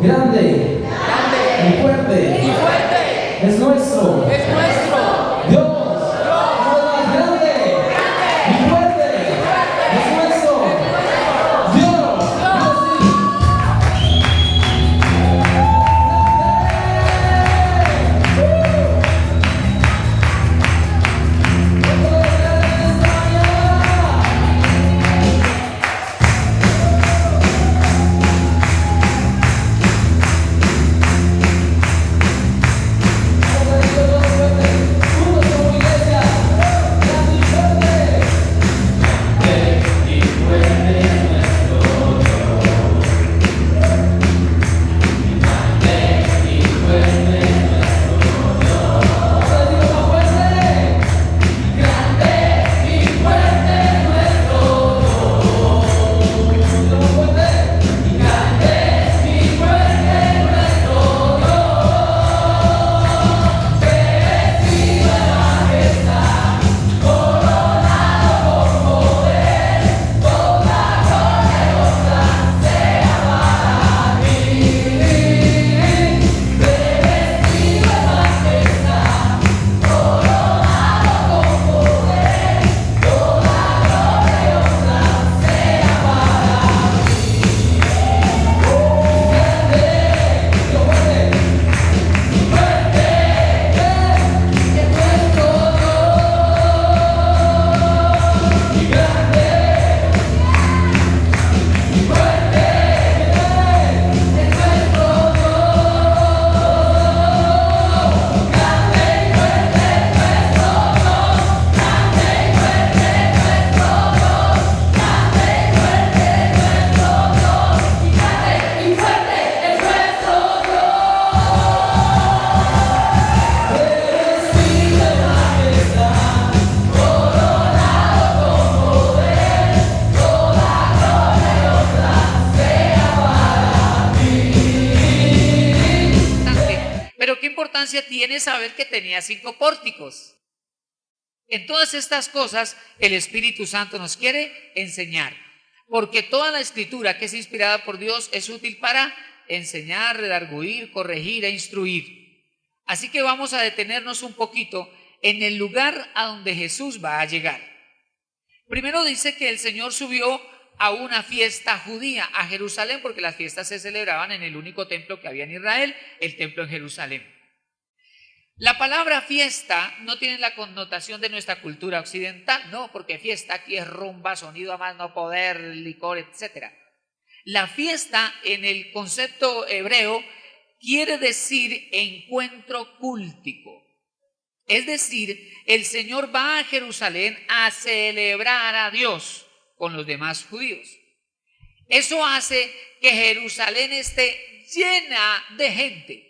Grande, grande y fuerte, es nuestro, Dios, más grande y fuerte, es nuestro, Dios. Pero qué importancia tiene saber que tenía 5 pórticos. En todas estas cosas el Espíritu Santo nos quiere enseñar, porque toda la escritura que es inspirada por Dios es útil para enseñar, redarguir, corregir e instruir. Así que vamos a detenernos un poquito en el lugar a donde Jesús va a llegar. Primero dice que el Señor subió a una fiesta judía a Jerusalén, porque las fiestas se celebraban en el único templo que había en Israel, el templo en Jerusalén. La palabra fiesta no tiene la connotación de nuestra cultura occidental, no, porque fiesta aquí es rumba, sonido a más no poder, licor, etc. La fiesta en el concepto hebreo quiere decir encuentro cúltico. Es decir, el Señor va a Jerusalén a celebrar a Dios con los demás judíos. Eso hace que Jerusalén esté llena de gente.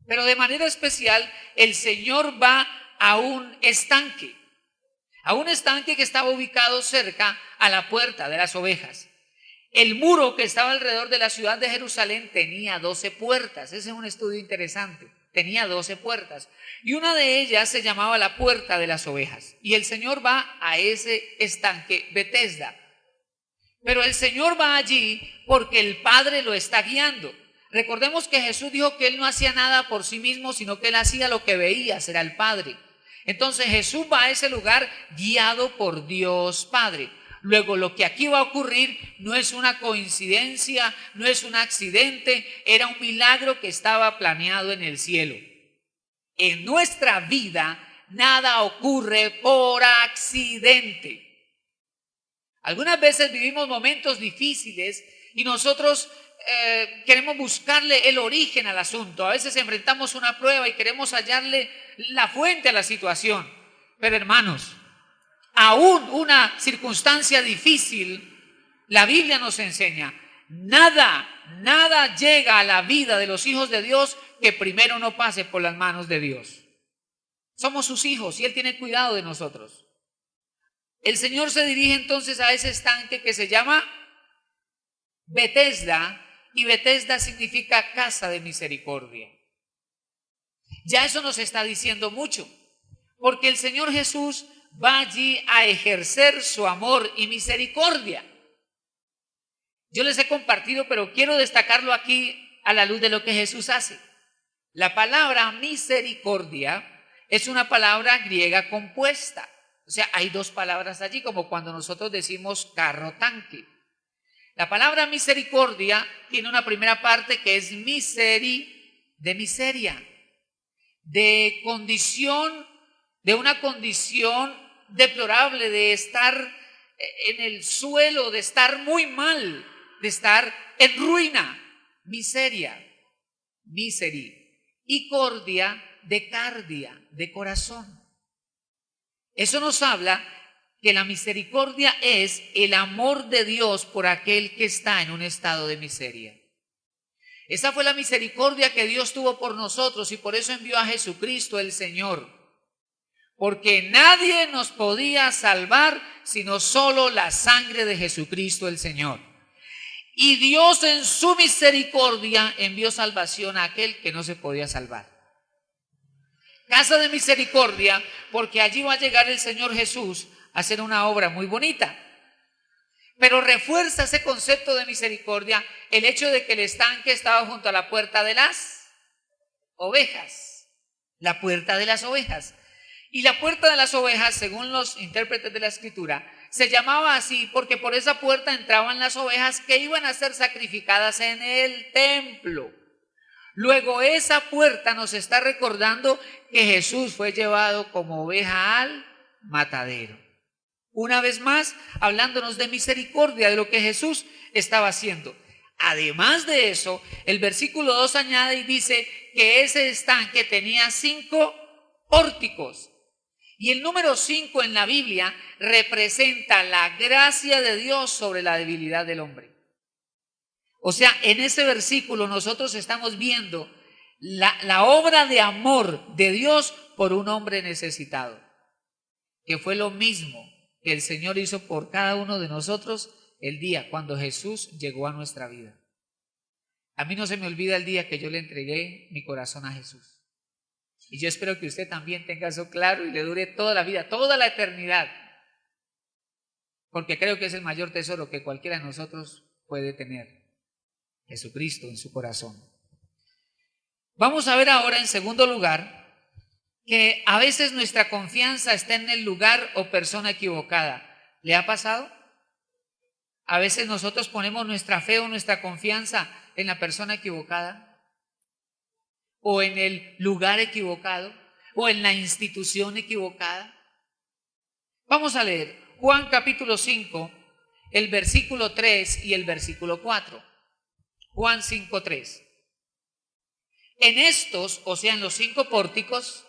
Pero de manera especial, el Señor va a un estanque que estaba ubicado cerca a la puerta de las ovejas. El muro que estaba alrededor de la ciudad de Jerusalén tenía 12 puertas. Ese es un estudio interesante. Tenía 12 puertas y una de ellas se llamaba la puerta de las ovejas. Y el Señor va a ese estanque Betesda. Pero el Señor va allí porque el Padre lo está guiando. Recordemos que Jesús dijo que Él no hacía nada por sí mismo, sino que Él hacía lo que veía, será el Padre. Entonces Jesús va a ese lugar guiado por Dios Padre. Luego lo que aquí va a ocurrir no es una coincidencia, no es un accidente, era un milagro que estaba planeado en el cielo. En nuestra vida nada ocurre por accidente. Algunas veces vivimos momentos difíciles y nosotros queremos buscarle el origen al asunto. A veces enfrentamos una prueba y queremos hallarle la fuente a la situación. Pero hermanos, aún una circunstancia difícil, la Biblia nos enseña, nada llega a la vida de los hijos de Dios que primero no pase por las manos de Dios. Somos sus hijos y Él tiene cuidado de nosotros. El Señor se dirige entonces a ese estanque que se llama Betesda, y Betesda significa casa de misericordia. Ya eso nos está diciendo mucho, porque el Señor Jesús va allí a ejercer su amor y misericordia. Yo les he compartido, pero quiero destacarlo aquí a la luz de lo que Jesús hace. La palabra misericordia es una palabra griega compuesta. O sea, hay dos palabras allí, como cuando nosotros decimos carro tanque. La palabra misericordia tiene una primera parte que es miseri, de miseria, de condición, de una condición deplorable, de estar en el suelo, de estar muy mal, de estar en ruina. Miseria, miseri, y cordia, de cardia, de corazón. Eso nos habla que la misericordia es el amor de Dios por aquel que está en un estado de miseria. Esa fue la misericordia que Dios tuvo por nosotros y por eso envió a Jesucristo el Señor. Porque nadie nos podía salvar sino solo la sangre de Jesucristo el Señor. Y Dios en su misericordia envió salvación a aquel que no se podía salvar. Casa de misericordia, porque allí va a llegar el Señor Jesús a hacer una obra muy bonita. Pero refuerza ese concepto de misericordia el hecho de que el estanque estaba junto a la puerta de las ovejas. La puerta de las ovejas. Y la puerta de las ovejas, según los intérpretes de la Escritura, se llamaba así porque por esa puerta entraban las ovejas que iban a ser sacrificadas en el templo. Luego esa puerta nos está recordando que Jesús fue llevado como oveja al matadero. Una vez más, hablándonos de misericordia, de lo que Jesús estaba haciendo. Además de eso, el versículo 2 añade y dice que ese estanque tenía 5 pórticos. Y el número 5 en la Biblia representa la gracia de Dios sobre la debilidad del hombre. O sea, en ese versículo nosotros estamos viendo la obra de amor de Dios por un hombre necesitado, que fue lo mismo que el Señor hizo por cada uno de nosotros el día cuando Jesús llegó a nuestra vida. A mí no se me olvida el día que yo le entregué mi corazón a Jesús. Y yo espero que usted también tenga eso claro y le dure toda la vida, toda la eternidad. Porque creo que es el mayor tesoro que cualquiera de nosotros puede tener. Jesucristo en su corazón. Vamos a ver ahora en segundo lugar que a veces nuestra confianza está en el lugar o persona equivocada. ¿Le ha pasado? A veces nosotros ponemos nuestra fe o nuestra confianza en la persona equivocada, o en el lugar equivocado, o en la institución equivocada. Vamos a leer Juan capítulo 5, el versículo 3 y el versículo 4. Juan 5:3. En estos, o sea, en los 5 pórticos,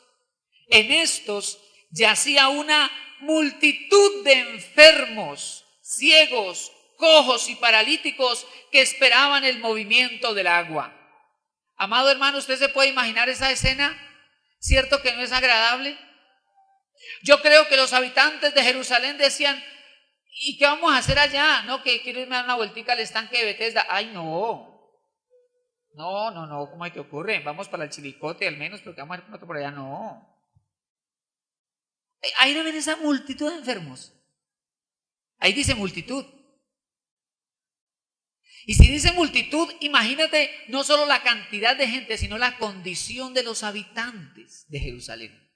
en estos yacía una multitud de enfermos, ciegos, cojos y paralíticos que esperaban el movimiento del agua. Amado hermano, ¿usted se puede imaginar esa escena? ¿Cierto que no es agradable? Yo creo que los habitantes de Jerusalén decían, ¿y qué vamos a hacer allá? No, que quiero irme a dar una vueltica al estanque de Betesda. Ay, no, ¿cómo es que ocurre? Vamos para el Chilicote al menos, porque vamos a ir por allá. No. Ahí no ven esa multitud de enfermos. Ahí dice multitud. Y si dice multitud, imagínate no solo la cantidad de gente, sino la condición de los habitantes de Jerusalén.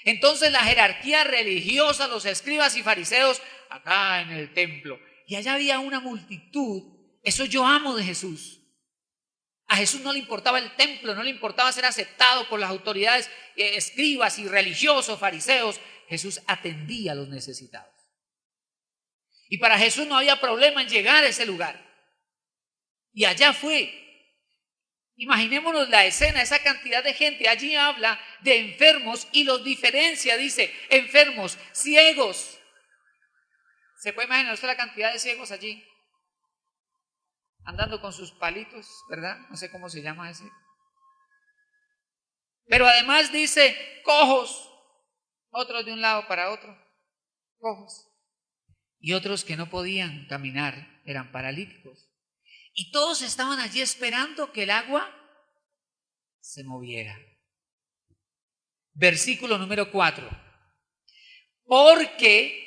Entonces la jerarquía religiosa, los escribas y fariseos, acá en el templo, y allá había una multitud. Eso yo amo de Jesús. A Jesús no le importaba el templo, no le importaba ser aceptado por las autoridades escribas y religiosos, fariseos. Jesús atendía a los necesitados. Y para Jesús no había problema en llegar a ese lugar. Y allá fue. Imaginémonos la escena, esa cantidad de gente. Allí habla de enfermos y los diferencia, dice, enfermos, ciegos. ¿Se puede imaginar usted la cantidad de ciegos allí? Andando con sus palitos, ¿verdad? No sé cómo se llama ese. Pero además dice, cojos, otros de un lado para otro, cojos. Y otros que no podían caminar, eran paralíticos. Y todos estaban allí esperando que el agua se moviera. Versículo número 4. Porque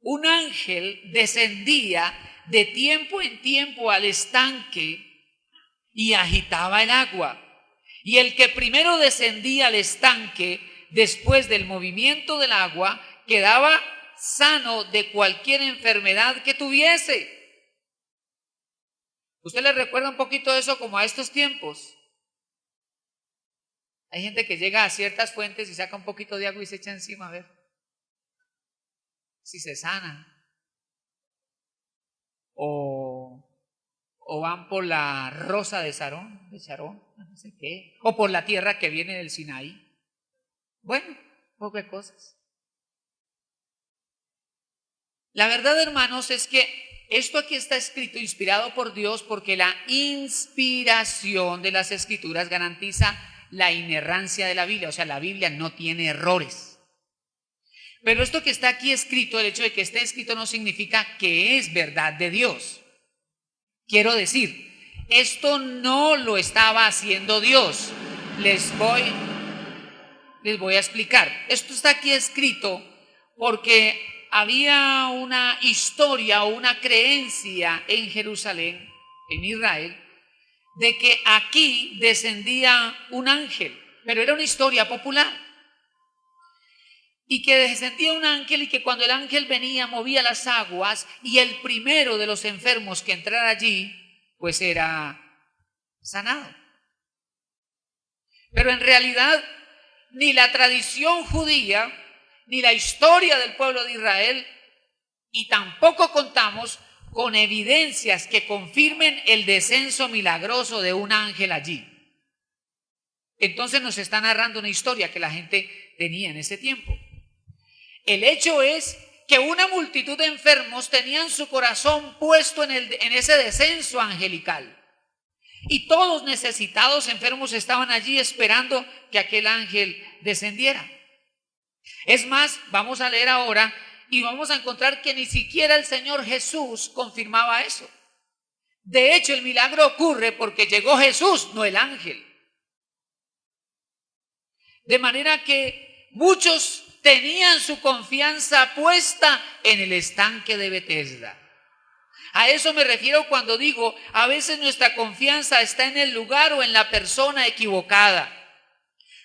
un ángel descendía de tiempo en tiempo al estanque y agitaba el agua. Y el que primero descendía al estanque, después del movimiento del agua, quedaba sano de cualquier enfermedad que tuviese. ¿Usted le recuerda un poquito eso como a estos tiempos? Hay gente que llega a ciertas fuentes y saca un poquito de agua y se echa encima a ver si se sana. O van por la rosa de Sarón, no sé qué, o por la tierra que viene del Sinaí. Bueno, poco de cosas. La verdad, hermanos, es que esto aquí está escrito, inspirado por Dios, porque la inspiración de las Escrituras garantiza la inerrancia de la Biblia, o sea, la Biblia no tiene errores. Pero esto que está aquí escrito, el hecho de que esté escrito no significa que es verdad de Dios. Quiero decir, esto no lo estaba haciendo Dios. Les voy a explicar. Esto está aquí escrito porque había una historia o una creencia en Jerusalén, en Israel, de que aquí descendía un ángel, pero era una historia popular. Y que descendía un ángel y que cuando el ángel venía movía las aguas y el primero de los enfermos que entrara allí, pues era sanado. Pero en realidad ni la tradición judía, ni la historia del pueblo de Israel, y tampoco contamos con evidencias que confirmen el descenso milagroso de un ángel allí. Entonces nos está narrando una historia que la gente tenía en ese tiempo. El hecho es que una multitud de enfermos tenían su corazón puesto en ese descenso angelical. Y todos necesitados, enfermos, estaban allí esperando que aquel ángel descendiera. Es más, vamos a leer ahora y vamos a encontrar que ni siquiera el Señor Jesús confirmaba eso. De hecho, el milagro ocurre porque llegó Jesús, no el ángel. De manera que muchos tenían su confianza puesta en el estanque de Betesda. A eso me refiero cuando digo, a veces nuestra confianza está en el lugar o en la persona equivocada.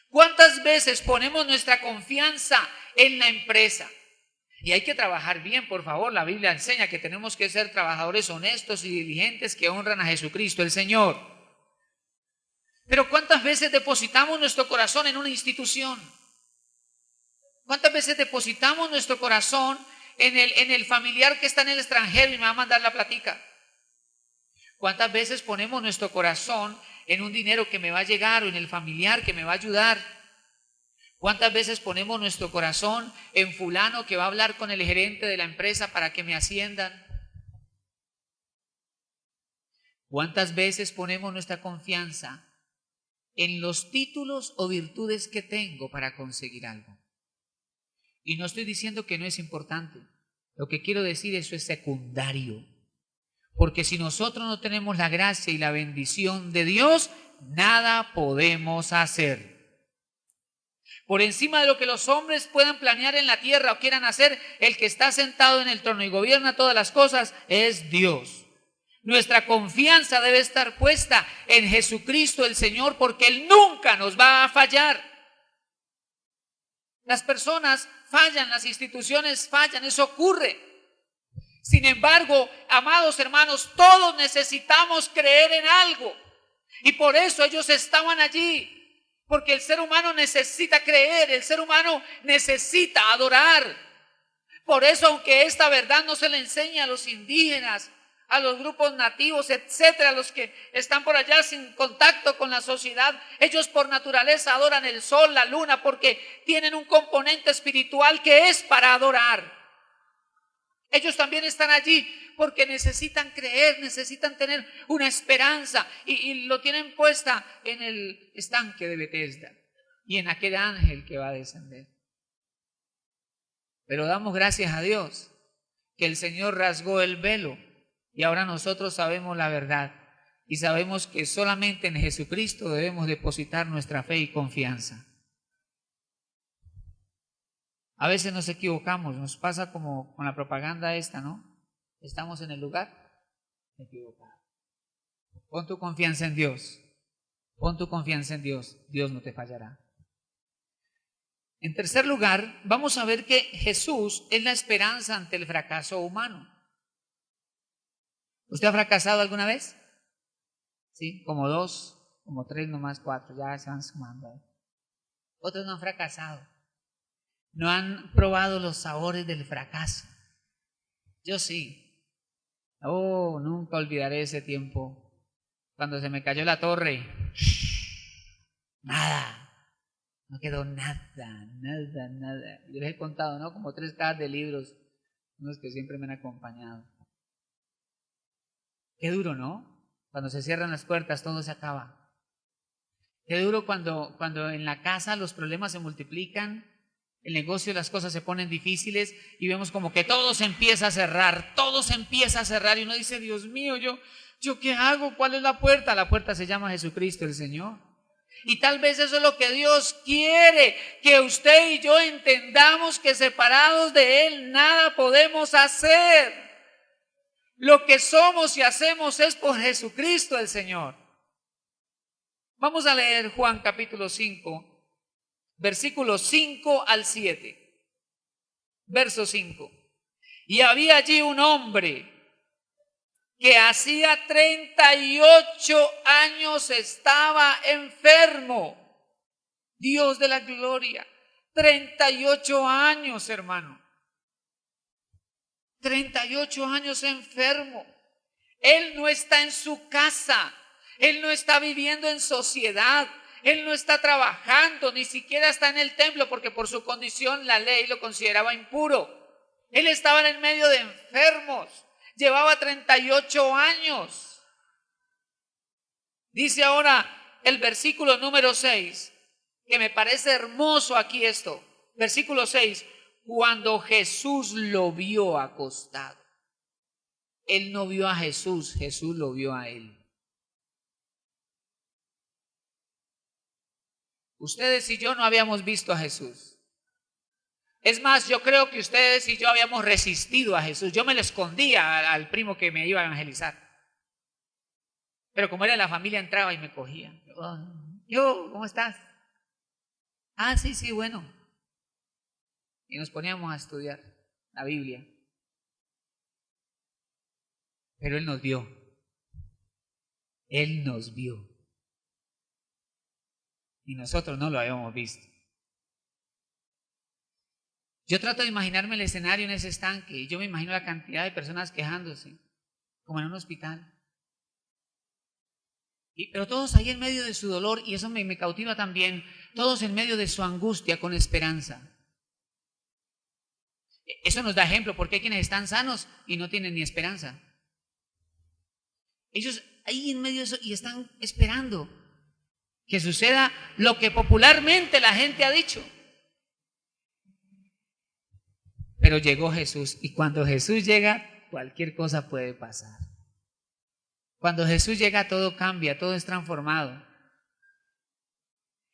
¿Cuántas veces ponemos nuestra confianza en la empresa? Y hay que trabajar bien, por favor. La Biblia enseña que tenemos que ser trabajadores honestos y diligentes que honran a Jesucristo, el Señor. Pero ¿cuántas veces depositamos nuestro corazón en una institución? ¿Cuántas veces depositamos nuestro corazón en el familiar que está en el extranjero y me va a mandar la platica? ¿Cuántas veces ponemos nuestro corazón en un dinero que me va a llegar o en el familiar que me va a ayudar? ¿Cuántas veces ponemos nuestro corazón en fulano que va a hablar con el gerente de la empresa para que me asciendan? ¿Cuántas veces ponemos nuestra confianza en los títulos o virtudes que tengo para conseguir algo? Y no estoy diciendo que no es importante. Lo que quiero decir, eso es secundario. Porque si nosotros no tenemos la gracia y la bendición de Dios, nada podemos hacer. Por encima de lo que los hombres puedan planear en la tierra o quieran hacer, el que está sentado en el trono y gobierna todas las cosas es Dios. Nuestra confianza debe estar puesta en Jesucristo el Señor, porque Él nunca nos va a fallar. Las personas fallan, las instituciones fallan, eso ocurre. Sin embargo, amados hermanos, todos necesitamos creer en algo. Y por eso ellos estaban allí. Porque el ser humano necesita creer, el ser humano necesita adorar. Por eso, aunque esta verdad no se le enseña a los indígenas, a los grupos nativos, etcétera, los que están por allá sin contacto con la sociedad. Ellos por naturaleza adoran el sol, la luna, porque tienen un componente espiritual que es para adorar. Ellos también están allí porque necesitan creer, necesitan tener una esperanza y lo tienen puesta en el estanque de Betesda y en aquel ángel que va a descender. Pero damos gracias a Dios que el Señor rasgó el velo y ahora nosotros sabemos la verdad y sabemos que solamente en Jesucristo debemos depositar nuestra fe y confianza. A veces nos equivocamos, nos pasa como con la propaganda esta, ¿no? Estamos en el lugar equivocado. Pon tu confianza en Dios. Pon tu confianza en Dios. Dios no te fallará. En tercer lugar, vamos a ver que Jesús es la esperanza ante el fracaso humano. ¿Usted ha fracasado alguna vez? Sí, como 2, como 3, nomás 4, ya se van sumando. Otros no han fracasado. No han probado los sabores del fracaso. Yo sí. Oh, nunca olvidaré ese tiempo cuando se me cayó la torre. Nada. No quedó nada. Yo les he contado, ¿no? Como 3 cajas de libros, unos que siempre me han acompañado. Qué duro, ¿no? Cuando se cierran las puertas, todo se acaba. Qué duro cuando en la casa los problemas se multiplican, el negocio, las cosas se ponen difíciles y vemos como que todo se empieza a cerrar, y uno dice, Dios mío, ¿yo qué hago? ¿Cuál es la puerta? La puerta se llama Jesucristo el Señor. Y tal vez eso es lo que Dios quiere, que usted y yo entendamos que separados de Él nada podemos hacer. Lo que somos y hacemos es por Jesucristo el Señor. Vamos a leer Juan capítulo 5, versículos 5 al 7. Verso 5. Y había allí un hombre que hacía 38 años estaba enfermo. Dios de la gloria, 38 años, hermano. 38 años enfermo. Él no está en su casa, él no está viviendo en sociedad, él no está trabajando, ni siquiera está en el templo, porque por su condición la ley lo consideraba impuro. Él estaba en el medio de enfermos. Llevaba 38 años. Dice ahora el versículo número 6, que me parece hermoso aquí esto. Versículo 6, cuando Jesús lo vio acostado. Él no vio a Jesús, Jesús lo vio a él. Ustedes y yo no habíamos visto a Jesús. Es más, yo creo que ustedes y yo habíamos resistido a Jesús. Yo me le escondía al primo que me iba a evangelizar. Pero como era de la familia, entraba y me cogía. Yo, ¿cómo estás? Ah, sí, bueno. Y nos poníamos a estudiar la Biblia. Pero Él nos vio. Él nos vio. Y nosotros no lo habíamos visto. Yo trato de imaginarme el escenario en ese estanque y yo me imagino la cantidad de personas quejándose, como en un hospital. Pero todos ahí en medio de su dolor, y eso me cautiva también, todos en medio de su angustia con esperanza. Eso nos da ejemplo, porque hay quienes están sanos y no tienen ni esperanza. Ellos ahí en medio de eso y están esperando que suceda lo que popularmente la gente ha dicho. Pero llegó Jesús, y cuando Jesús llega, cualquier cosa puede pasar. Cuando Jesús llega, todo cambia, todo es transformado.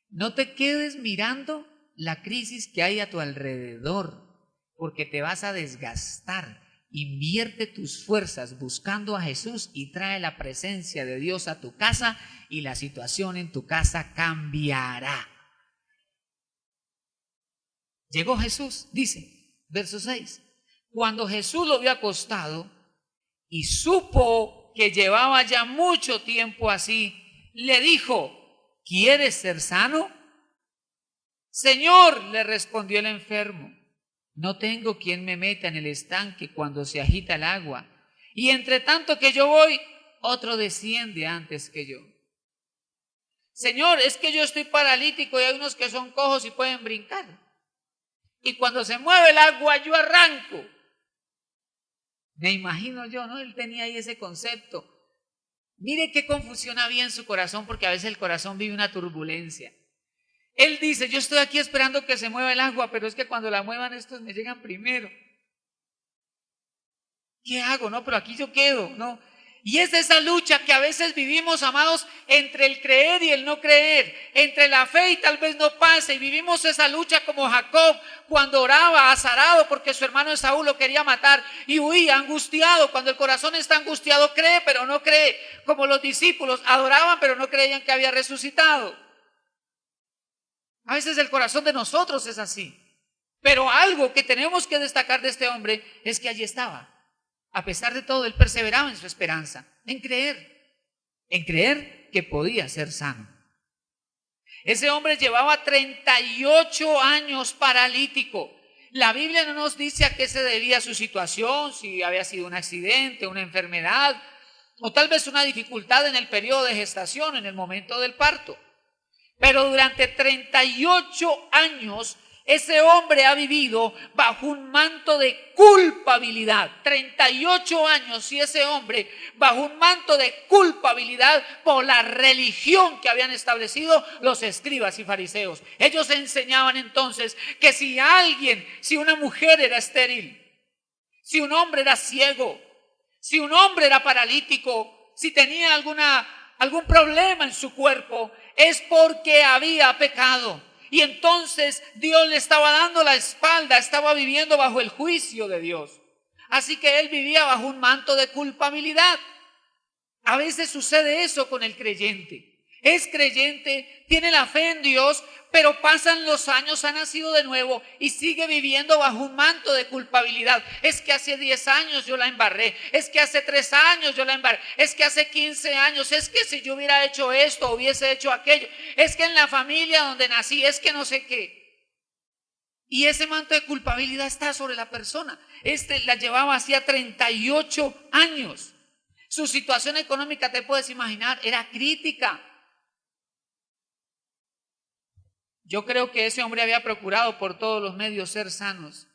No te quedes mirando la crisis que hay a tu alrededor, porque te vas a desgastar. Invierte tus fuerzas buscando a Jesús y trae la presencia de Dios a tu casa y la situación en tu casa cambiará. Llegó Jesús, dice. Verso 6, cuando Jesús lo vio acostado y supo que llevaba ya mucho tiempo así, le dijo, ¿quieres ser sano? Señor, le respondió el enfermo, no tengo quien me meta en el estanque cuando se agita el agua, Y entre tanto que yo voy, otro desciende antes que yo. Señor, es que yo estoy paralítico y hay unos que son cojos y pueden brincar. Y cuando se mueve el agua, yo arranco. Me imagino yo, ¿no? Él tenía ahí ese concepto. Mire qué confusión había en su corazón, porque a veces el corazón vive una turbulencia. Él dice, yo estoy aquí esperando que se mueva el agua, pero es que cuando la muevan estos me llegan primero. ¿Qué hago? No, pero aquí yo quedo, ¿no? Y es esa lucha que a veces vivimos, amados, entre el creer y el no creer, entre la fe y tal vez no pase, y vivimos esa lucha como Jacob cuando oraba azarado porque su hermano Esaú lo quería matar y huía angustiado. Cuando el corazón está angustiado, cree pero no cree, como los discípulos adoraban pero no creían que había resucitado. A veces el corazón de nosotros es así, pero algo que tenemos que destacar de este hombre es que allí estaba. A pesar de todo, él perseveraba en su esperanza, en creer que podía ser sano. Ese hombre llevaba 38 años paralítico. La Biblia no nos dice a qué se debía su situación, si había sido un accidente, una enfermedad, o tal vez una dificultad en el periodo de gestación, en el momento del parto. Pero durante 38 años, ese hombre ha vivido bajo un manto de culpabilidad. 38 años y ese hombre bajo un manto de culpabilidad por la religión que habían establecido los escribas y fariseos. Ellos enseñaban entonces que si una mujer era estéril, si un hombre era ciego, si un hombre era paralítico, si tenía algún problema en su cuerpo, es porque había pecado. Y entonces Dios le estaba dando la espalda, estaba viviendo bajo el juicio de Dios. Así que él vivía bajo un manto de culpabilidad. A veces sucede eso con el creyente. Es creyente, tiene la fe en Dios, pero pasan los años, ha nacido de nuevo y sigue viviendo bajo un manto de culpabilidad. Es que hace 10 años yo la embarré, es que hace 3 años yo la embarré, es que hace 15 años, es que si yo hubiera hecho esto, hubiese hecho aquello, es que en la familia donde nací, es que no sé qué. Y ese manto de culpabilidad está sobre la persona. La llevaba hacía 38 años. Su situación económica, te puedes imaginar, era crítica. Yo creo que ese hombre había procurado por todos los medios ser sanos,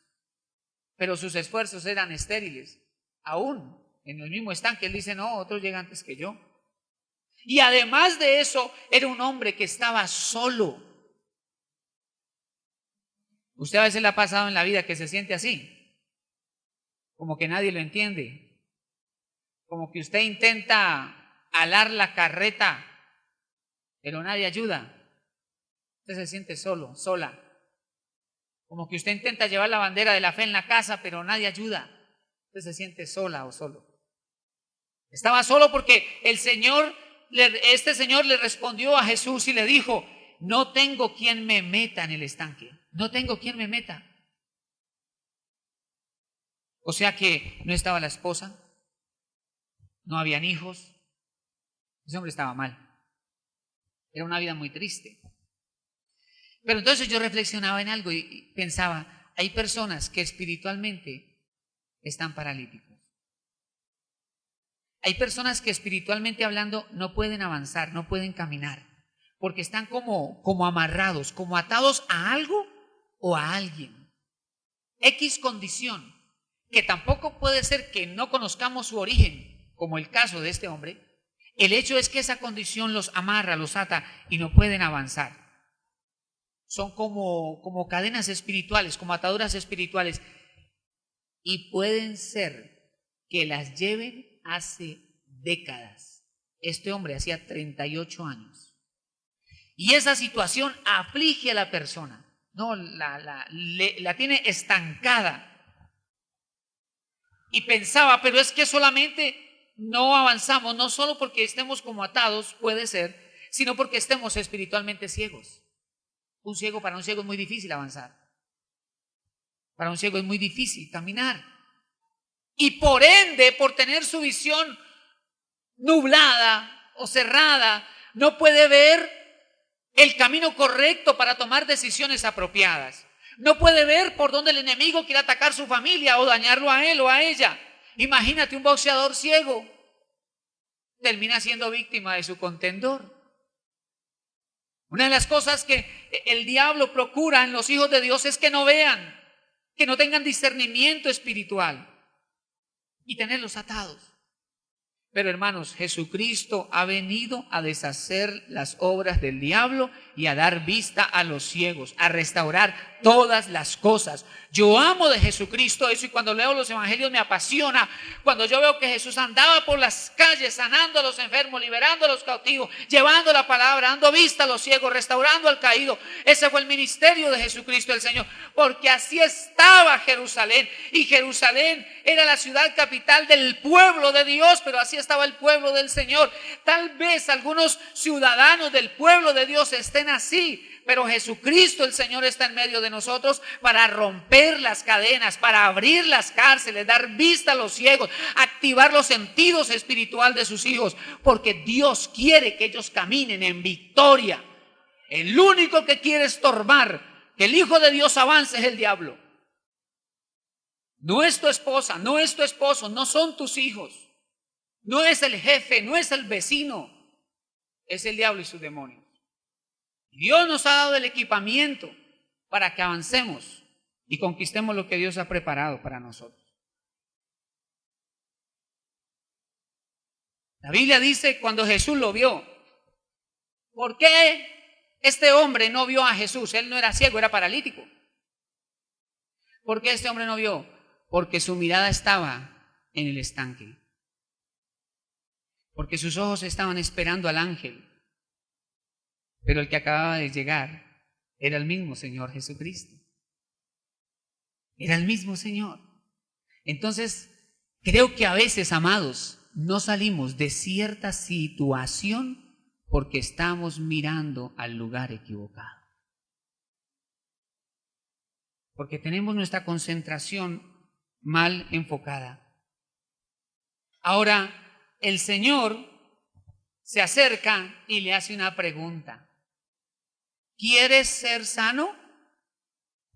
pero sus esfuerzos eran estériles. Aún en el mismo estanque, él dice, no, otro llega antes que yo. Y además de eso, era un hombre que estaba solo. Usted a veces le ha pasado en la vida que se siente así, como que nadie lo entiende, como que usted intenta alar la carreta, pero nadie ayuda. Usted se siente solo, sola. Como que usted intenta llevar la bandera de la fe en la casa, pero nadie ayuda. Usted se siente sola o solo. Estaba solo porque este señor le respondió a Jesús y le dijo, no tengo quien me meta en el estanque. No tengo quien me meta. O sea que no estaba la esposa, no habían hijos. Ese hombre estaba mal. Era una vida muy triste. Pero entonces yo reflexionaba en algo y pensaba, hay personas que espiritualmente están paralíticos. Hay personas que espiritualmente hablando no pueden avanzar, no pueden caminar, porque están como amarrados, como atados a algo o a alguien. X condición, que tampoco puede ser que no conozcamos su origen, como el caso de este hombre. El hecho es que esa condición los amarra, los ata y no pueden avanzar. Son como cadenas espirituales, como ataduras espirituales. Y pueden ser que las lleven hace décadas. Este hombre hacía 38 años. Y esa situación aflige a la persona. No, la tiene estancada. Y pensaba, pero es que solamente no avanzamos, no solo porque estemos como atados, puede ser, sino porque estemos espiritualmente ciegos. Para un ciego es muy difícil avanzar. Para un ciego es muy difícil caminar. Y por ende, por tener su visión nublada o cerrada, no puede ver el camino correcto para tomar decisiones apropiadas. No puede ver por dónde el enemigo quiere atacar su familia o dañarlo a él o a ella. Imagínate un boxeador ciego, termina siendo víctima de su contendor. Una de las cosas que el diablo procura en los hijos de Dios es que no vean, que no tengan discernimiento espiritual y tenerlos atados. Pero hermanos, Jesucristo ha venido a deshacer las obras del diablo y a dar vista a los ciegos, a restaurar todas las cosas. Yo amo de Jesucristo eso, y cuando leo los evangelios me apasiona. Cuando yo veo que Jesús andaba por las calles sanando a los enfermos, liberando a los cautivos, llevando la palabra, dando vista a los ciegos, restaurando al caído. Ese fue el ministerio de Jesucristo el Señor, porque así estaba Jerusalén, y Jerusalén era la ciudad capital del pueblo de Dios, pero así estaba el pueblo del Señor. Tal vez algunos ciudadanos del pueblo de Dios estén así, pero Jesucristo el Señor está en medio de nosotros para romper las cadenas, para abrir las cárceles, dar vista a los ciegos, activar los sentidos espirituales de sus hijos, porque Dios quiere que ellos caminen en victoria. El único que quiere estorbar que el Hijo de Dios avance es el diablo. No es tu esposa, no es tu esposo, no son tus hijos, no es el jefe, no es el vecino, es el diablo y sus demonios. Dios nos ha dado el equipamiento para que avancemos y conquistemos lo que Dios ha preparado para nosotros. La Biblia dice cuando Jesús lo vio, ¿por qué este hombre no vio a Jesús? Él no era ciego, era paralítico. ¿Por qué este hombre no vio? Porque su mirada estaba en el estanque. Porque sus ojos estaban esperando al ángel. Pero el que acababa de llegar era el mismo Señor Jesucristo. Era el mismo Señor. Entonces, creo que a veces, amados, no salimos de cierta situación porque estamos mirando al lugar equivocado. Porque tenemos nuestra concentración mal enfocada. Ahora, el Señor se acerca y le hace una pregunta. ¿Quieres ser sano?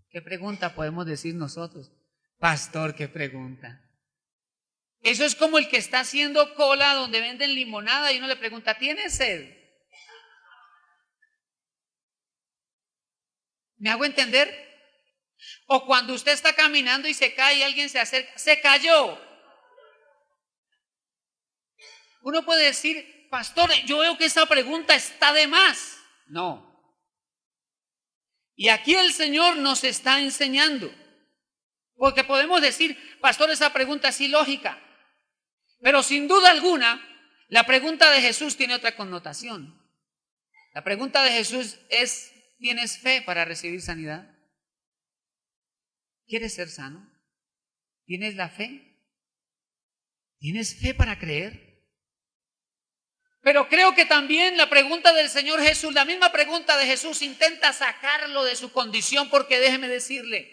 ¿Qué pregunta podemos decir nosotros? Pastor, ¿qué pregunta? Eso es como el que está haciendo cola donde venden limonada y uno le pregunta, ¿tienes sed? ¿Me hago entender? O cuando usted está caminando y se cae y alguien se acerca, ¡se cayó! Uno puede decir, pastor, yo veo que esa pregunta está de más. No. Y aquí el Señor nos está enseñando. Porque podemos decir, pastor, esa pregunta es ilógica. Pero sin duda alguna, la pregunta de Jesús tiene otra connotación. La pregunta de Jesús es, ¿tienes fe para recibir sanidad? ¿Quieres ser sano? ¿Tienes la fe? ¿Tienes fe para creer? Pero creo que también la pregunta del Señor Jesús, la misma pregunta de Jesús, intenta sacarlo de su condición, porque déjeme decirle,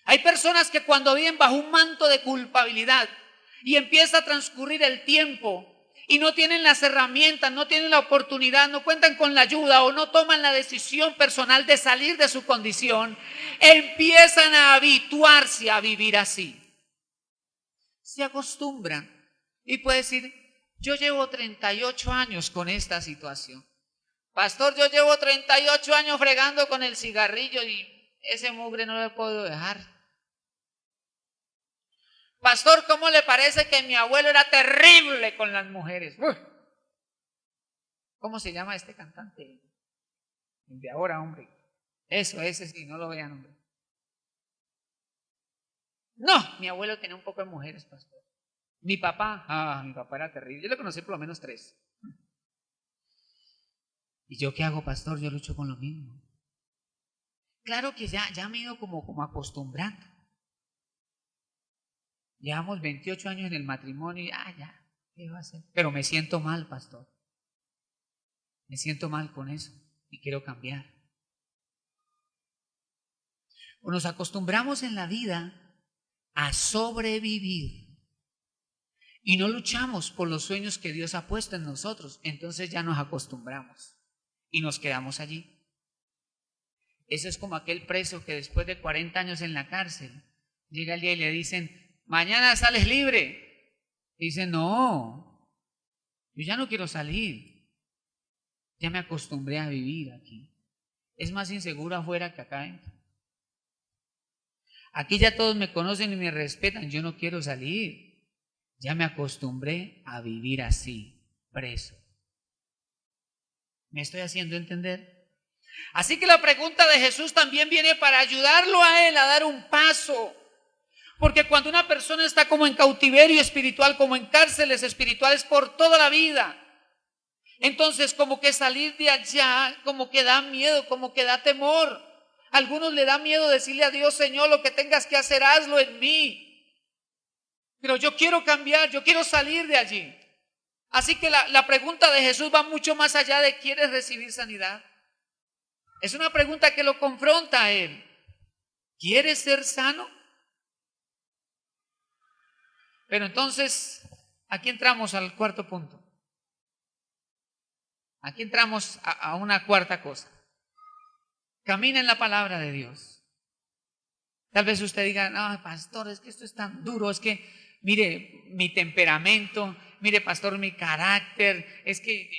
hay personas que cuando viven bajo un manto de culpabilidad y empieza a transcurrir el tiempo y no tienen las herramientas, no tienen la oportunidad, no cuentan con la ayuda o no toman la decisión personal de salir de su condición, empiezan a habituarse a vivir así. Se acostumbran y puede decir, yo llevo 38 años con esta situación. Pastor, yo llevo 38 años fregando con el cigarrillo y ese mugre no lo puedo dejar. Pastor, ¿cómo le parece que mi abuelo era terrible con las mujeres? ¿Cómo se llama este cantante? El de ahora, hombre. Eso, ese sí, no lo vean, hombre. No, mi abuelo tenía un poco de mujeres, pastor. Mi papá era terrible. Yo le conocí por lo menos 3. ¿Y yo qué hago, pastor? Yo lucho con lo mismo. Claro que ya me he ido como acostumbrando. Llevamos 28 años en el matrimonio y ya, ¿qué va a hacer? Pero me siento mal, pastor. Me siento mal con eso y quiero cambiar. O nos acostumbramos en la vida a sobrevivir y no luchamos por los sueños que Dios ha puesto en nosotros. Entonces ya nos acostumbramos y nos quedamos allí. Eso es como aquel preso que después de 40 años en la cárcel llega el día y le dicen, mañana sales libre. Y dice, no, yo ya no quiero salir. Ya me acostumbré a vivir aquí. Es más inseguro afuera que acá adentro. Aquí ya todos me conocen y me respetan. Yo no quiero salir. Ya me acostumbré a vivir así, preso. ¿Me estoy haciendo entender? Así que la pregunta de Jesús también viene para ayudarlo a él a dar un paso. Porque cuando una persona está como en cautiverio espiritual, como en cárceles espirituales por toda la vida, entonces como que salir de allá, como que da miedo, como que da temor. A algunos le da miedo decirle a Dios, Señor, lo que tengas que hacer, hazlo en mí. Pero yo quiero cambiar, yo quiero salir de allí. Así que la pregunta de Jesús va mucho más allá de ¿quieres recibir sanidad? Es una pregunta que lo confronta a él. ¿Quieres ser sano? Pero entonces, aquí entramos al cuarto punto. Aquí entramos a una cuarta cosa. Camina en la palabra de Dios. Tal vez usted diga, no, pastor, es que esto es tan duro, es que, mire, mi temperamento, mire, pastor, mi carácter, es que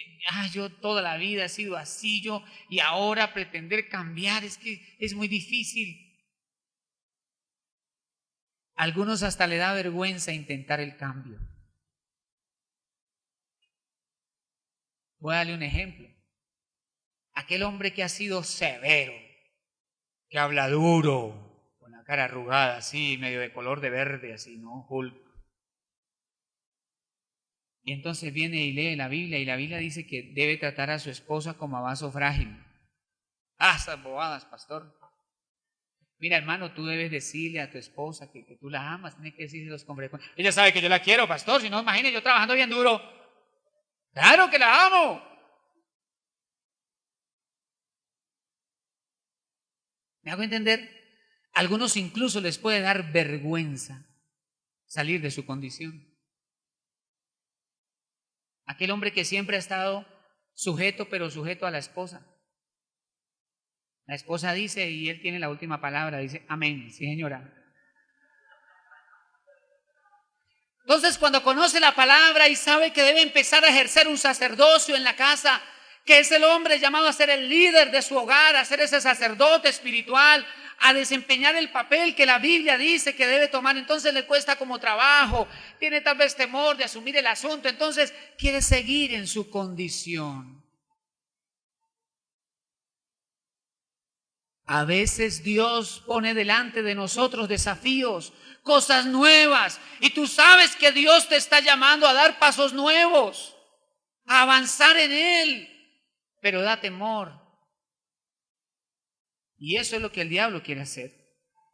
yo toda la vida he sido así, y ahora pretender cambiar, es que es muy difícil. A algunos hasta le da vergüenza intentar el cambio. Voy a darle un ejemplo. Aquel hombre que ha sido severo, que habla duro, con la cara arrugada, así, medio de color de verde, así, ¿no? Hulk. Y entonces viene y lee la Biblia, y la Biblia dice que debe tratar a su esposa como a vaso frágil. Esas bobadas, pastor. Mira, hermano, tú debes decirle a tu esposa que tú la amas, tienes que decirle con frecuencia. Ella sabe que yo la quiero, pastor, si no, imagínese yo trabajando bien duro. ¡Claro que la amo! ¿Me hago entender? A algunos incluso les puede dar vergüenza salir de su condición. Aquel hombre que siempre ha estado sujeto, pero sujeto a la esposa. La esposa dice, y él tiene la última palabra, dice, amén, sí señora. Entonces cuando conoce la palabra y sabe que debe empezar a ejercer un sacerdocio en la casa, que es el hombre llamado a ser el líder de su hogar, a ser ese sacerdote espiritual, a desempeñar el papel que la Biblia dice que debe tomar, entonces le cuesta como trabajo, tiene tal vez temor de asumir el asunto, entonces quiere seguir en su condición. A veces Dios pone delante de nosotros desafíos, cosas nuevas, y tú sabes que Dios te está llamando a dar pasos nuevos, a avanzar en Él, pero da temor. Y eso es lo que el diablo quiere hacer.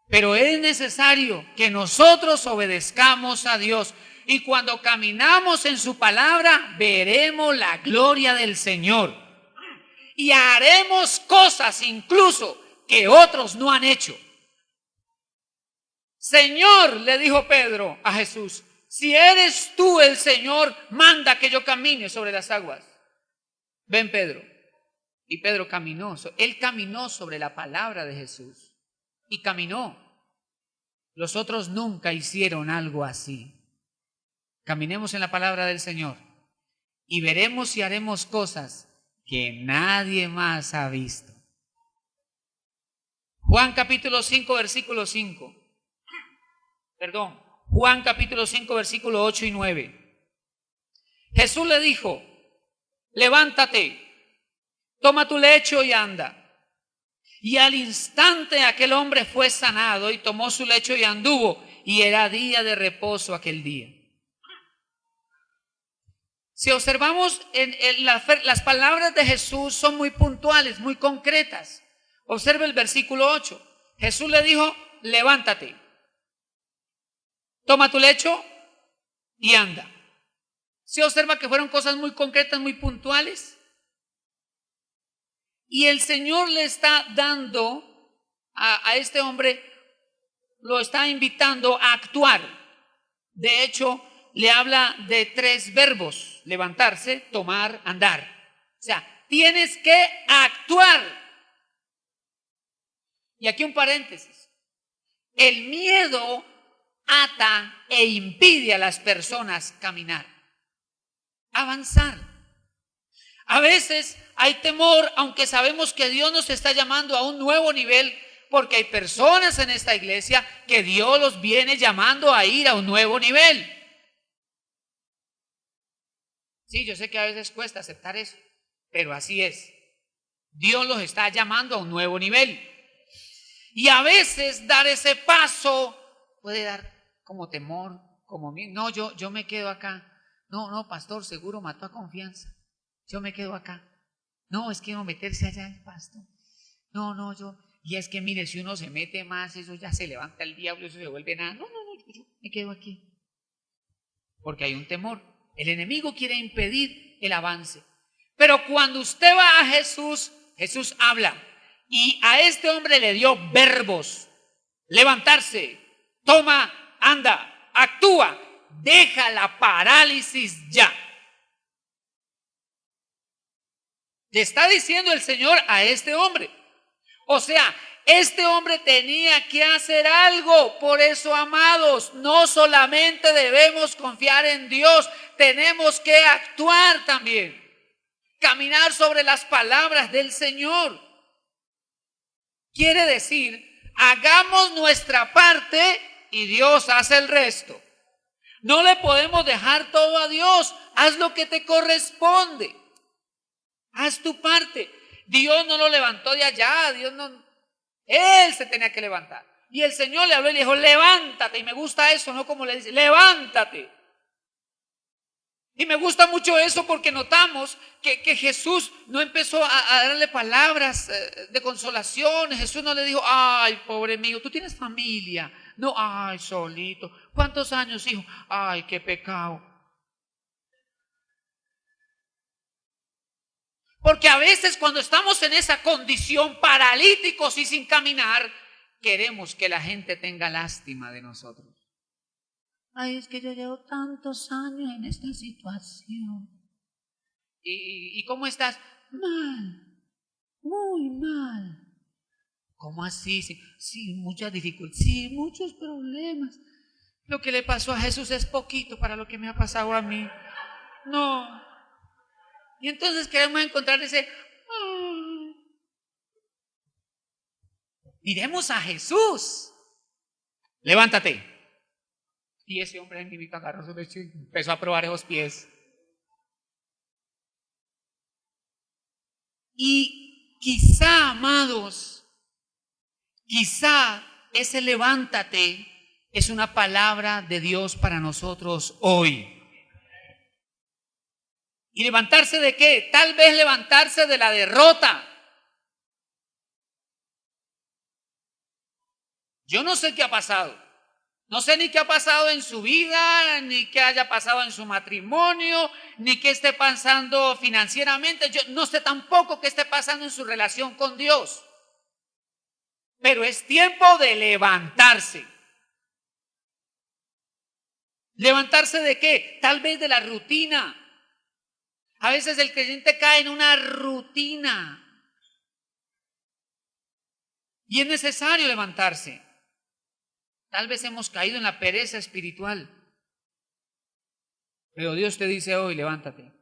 Pero es necesario que nosotros obedezcamos a Dios, y cuando caminamos en su palabra, veremos la gloria del Señor, y haremos cosas incluso que otros no han hecho. Señor, le dijo Pedro a Jesús, si eres tú el Señor, manda que yo camine sobre las aguas. Ven, Pedro. Y Pedro caminó, él caminó sobre la palabra de Jesús y caminó. Los otros nunca hicieron algo así. Caminemos en la palabra del Señor y veremos y haremos cosas que nadie más ha visto. Juan capítulo 5, versículo 5. Juan capítulo 5, versículo 8 y 9. Jesús le dijo, levántate, toma tu lecho y anda. Y al instante aquel hombre fue sanado y tomó su lecho y anduvo, y era día de reposo aquel día. Si observamos las palabras de Jesús son muy puntuales, muy concretas. Observe el versículo 8. Jesús le dijo, levántate, toma tu lecho y anda. ¿Se observa que fueron cosas muy concretas, muy puntuales? Y el Señor le está dando a este hombre, lo está invitando a actuar. De hecho, le habla de 3 verbos: levantarse, tomar, andar. O sea, tienes que actuar. Y aquí un paréntesis. El miedo ata e impide a las personas caminar, avanzar. A veces hay temor, aunque sabemos que Dios nos está llamando a un nuevo nivel, porque hay personas en esta iglesia que Dios los viene llamando a ir a un nuevo nivel. Sí, yo sé que a veces cuesta aceptar eso, pero así es. Dios los está llamando a un nuevo nivel. Y a veces dar ese paso puede dar como temor, como no, yo me quedo acá. No, pastor, seguro mató a confianza. Yo me quedo acá. No, es que no meterse allá el pastor. No, y es que mire, si uno se mete más, eso ya se levanta el diablo, eso se vuelve nada. No, yo me quedo aquí. Porque hay un temor. El enemigo quiere impedir el avance. Pero cuando usted va a Jesús, Jesús habla. Y a este hombre le dio verbos. Levantarse, toma, anda, actúa, deja la parálisis ya. Le está diciendo el Señor a este hombre. O sea, este hombre tenía que hacer algo. Por eso, amados, no solamente debemos confiar en Dios, tenemos que actuar también. Caminar sobre las palabras del Señor. Quiere decir, hagamos nuestra parte y Dios hace el resto. No le podemos dejar todo a Dios. Haz lo que te corresponde. Haz tu parte. Dios no lo levantó de allá. Él se tenía que levantar. Y el Señor le habló y le dijo, levántate. Y me gusta eso, ¿no? Como le dice, levántate. Y me gusta mucho eso porque notamos que Jesús no empezó a darle palabras de consolación. Jesús no le dijo, ay, pobre mío, tú tienes familia. No, ay, solito. ¿Cuántos años, hijo? Ay, qué pecado. Porque a veces cuando estamos en esa condición, paralíticos y sin caminar, queremos que la gente tenga lástima de nosotros. Ay, es que yo llevo tantos años en esta situación. ¿Y cómo estás? Mal, muy mal. ¿Cómo así? Sí, muchas dificultades, sí, muchos problemas. Lo que le pasó a Jesús es poquito para lo que me ha pasado a mí. No. Y entonces queremos encontrar ese... Miremos a Jesús. Levántate. Y ese hombre en mi agarró su leche y empezó a probar esos pies. Y quizá, amados, quizá ese levántate es una palabra de Dios para nosotros hoy. ¿Y levantarse de qué? Tal vez levantarse de la derrota. Yo no sé qué ha pasado. No sé ni qué ha pasado en su vida, ni qué haya pasado en su matrimonio, ni qué esté pasando financieramente. Yo no sé tampoco qué esté pasando en su relación con Dios. Pero es tiempo de levantarse. ¿Levantarse de qué? Tal vez de la rutina. A veces el creyente cae en una rutina. Y es necesario levantarse. Tal vez hemos caído en la pereza espiritual. Pero Dios te dice hoy, levántate.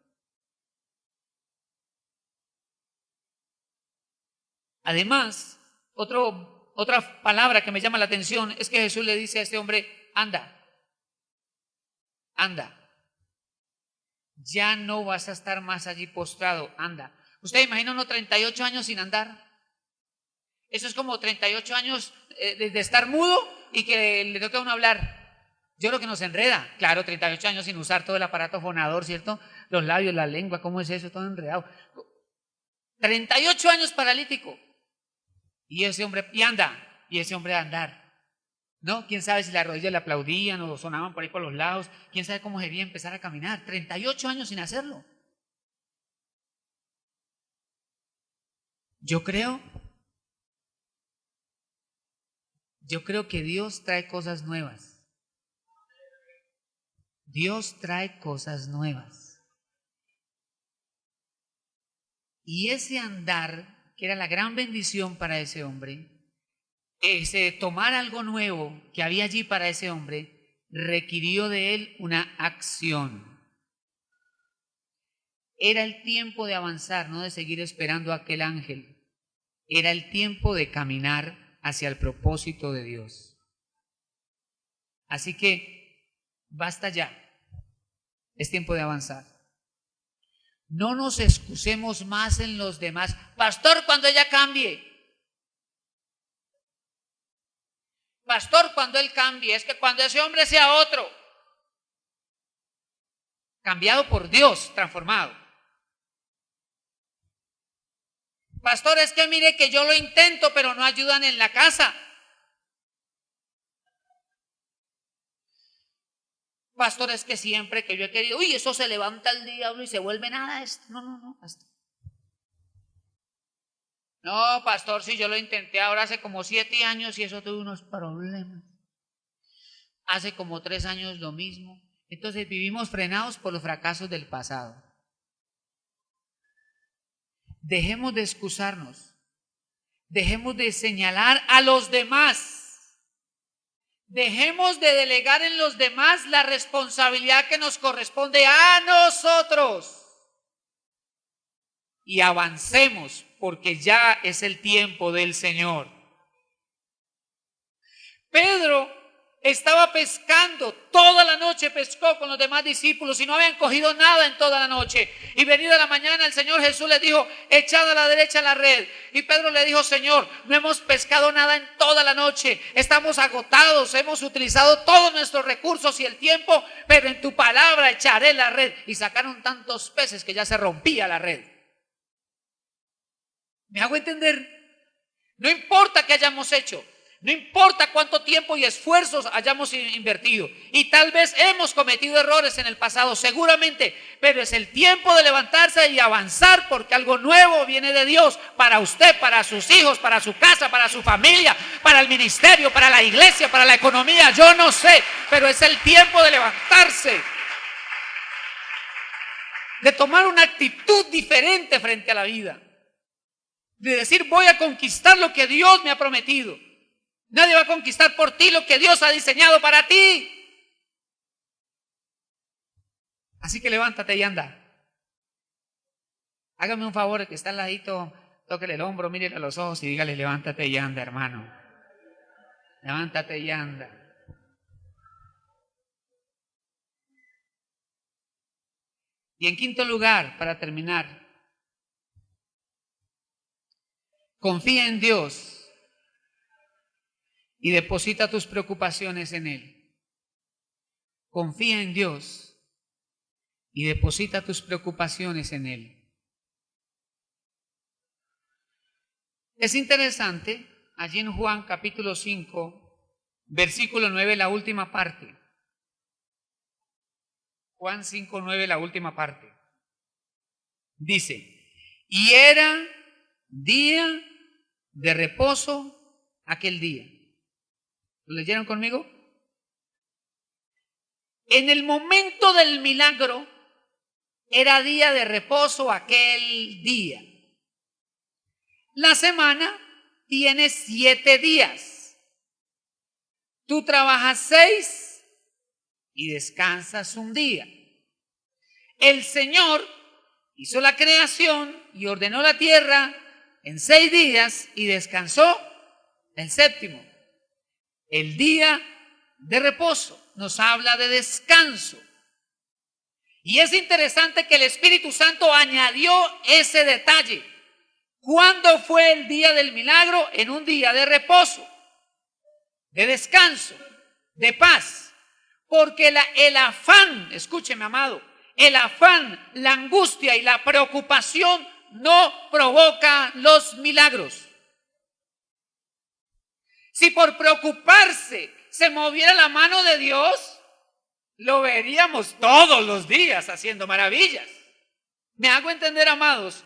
Además, otra palabra que me llama la atención es que Jesús le dice a este hombre, anda, anda. Ya no vas a estar más allí postrado, anda. ¿Usted imagina unos 38 años sin andar? Eso es como 38 años de estar mudo y que le toca a uno hablar. Yo creo que nos enreda. Claro, 38 años sin usar todo el aparato fonador, ¿cierto? Los labios, la lengua, ¿cómo es eso? Todo enredado. 38 años paralítico. Y ese hombre, y anda. Y ese hombre a andar. ¿No? ¿Quién sabe si las rodillas le aplaudían o sonaban por ahí por los lados? ¿Quién sabe cómo sería empezar a caminar? 38 años sin hacerlo. Yo creo que Dios trae cosas nuevas. Dios trae cosas nuevas. Y ese andar, que era la gran bendición para ese hombre, ese tomar algo nuevo que había allí para ese hombre, requirió de él una acción. Era el tiempo de avanzar, no de seguir esperando a aquel ángel. Era el tiempo de caminar hacia el propósito de Dios. Así que basta ya. Es tiempo de avanzar. No nos excusemos más en los demás. Pastor, cuando ella cambie. Pastor, cuando él cambie. Es que cuando ese hombre sea otro. Cambiado por Dios, transformado. Pastor, es que mire que yo lo intento, pero no ayudan en la casa. Pastor, es que siempre que yo he querido, uy, eso se levanta el diablo y se vuelve nada esto. No, pastor. No, pastor, si yo lo intenté ahora hace como 7 años y eso tuve unos problemas. Hace como 3 años lo mismo. Entonces vivimos frenados por los fracasos del pasado. Dejemos de excusarnos. Dejemos de señalar a los demás. Dejemos de delegar en los demás la responsabilidad que nos corresponde a nosotros. Y avancemos, porque ya es el tiempo del Señor. Pedro estaba pescando, toda la noche pescó con los demás discípulos y no habían cogido nada en toda la noche. Y venida la mañana el Señor Jesús les dijo, echad a la derecha la red. Y Pedro le dijo, Señor, no hemos pescado nada en toda la noche, estamos agotados, hemos utilizado todos nuestros recursos y el tiempo, pero en tu palabra echaré la red. Y sacaron tantos peces que ya se rompía la red. ¿Me hago entender? No importa qué hayamos hecho. No importa cuánto tiempo y esfuerzos hayamos invertido, y tal vez hemos cometido errores en el pasado, seguramente, pero es el tiempo de levantarse y avanzar, porque algo nuevo viene de Dios para usted, para sus hijos, para su casa, para su familia, para el ministerio, para la iglesia, para la economía. Yo no sé, pero es el tiempo de levantarse, de tomar una actitud diferente frente a la vida, de decir, voy a conquistar lo que Dios me ha prometido. Nadie va a conquistar por ti lo que Dios ha diseñado para ti. Así que levántate y anda. Hágame un favor, el que está al ladito, tóquele el hombro, mírele a los ojos y dígale, levántate y anda, hermano. Levántate y anda. Y en quinto lugar, para terminar, confía en Dios y deposita tus preocupaciones en Él. Confía en Dios y deposita tus preocupaciones en Él. Es interesante, allí en Juan capítulo 5, versículo 9, la última parte. Juan 5, 9, la última parte. Dice, y era día de reposo aquel día. ¿Lo leyeron conmigo? En el momento del milagro era día de reposo aquel día. La semana tiene 7 días. Tú trabajas 6 y descansas un día. El Señor hizo la creación y ordenó la tierra en 6 días y descansó el séptimo. El día de reposo nos habla de descanso. Y es interesante que el Espíritu Santo añadió ese detalle. ¿Cuándo fue el día del milagro? En un día de reposo, de descanso, de paz. Porque el afán, escúcheme amado, el afán, la angustia y la preocupación no provoca los milagros. Si por preocuparse se moviera la mano de Dios, lo veríamos todos los días haciendo maravillas. ¿Me hago entender, amados?